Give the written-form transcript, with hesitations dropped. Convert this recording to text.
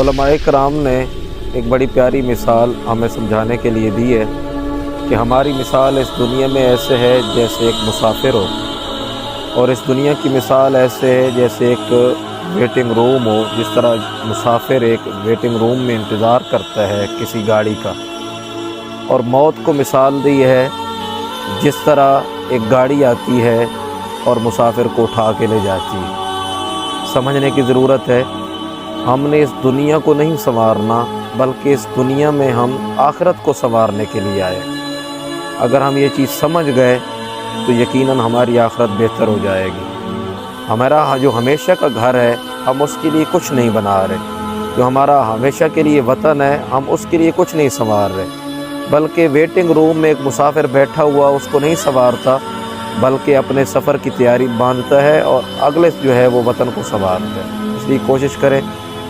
علماء کرام نے ایک بڑی پیاری مثال ہمیں سمجھانے کے لیے دی ہے کہ ہماری مثال اس دنیا میں ایسے ہے جیسے ایک مسافر ہو، اور اس دنیا کی مثال ایسے ہے جیسے ایک ویٹنگ روم ہو، جس طرح مسافر ایک ویٹنگ روم میں انتظار کرتا ہے کسی گاڑی کا، اور موت کو مثال دی ہے جس طرح ایک گاڑی آتی ہے اور مسافر کو اٹھا کے لے جاتی ہے۔ سمجھنے کی ضرورت ہے، ہم نے اس دنیا کو نہیں سنوارنا بلکہ اس دنیا میں ہم آخرت کو سنوارنے کے لیے آئے۔ اگر ہم یہ چیز سمجھ گئے تو یقیناً ہماری آخرت بہتر ہو جائے گی۔ ہمارا جو ہمیشہ کا گھر ہے ہم اس کے لیے کچھ نہیں بنا رہے، جو ہمارا ہمیشہ کے لیے وطن ہے ہم اس کے لیے کچھ نہیں سنوار رہے، بلکہ ویٹنگ روم میں ایک مسافر بیٹھا ہوا اس کو نہیں سنوارتا بلکہ اپنے سفر کی تیاری باندھتا ہے اور اگلے جو ہے وہ وطن کو سنوارتا ہے۔ اس لیے کوشش کریں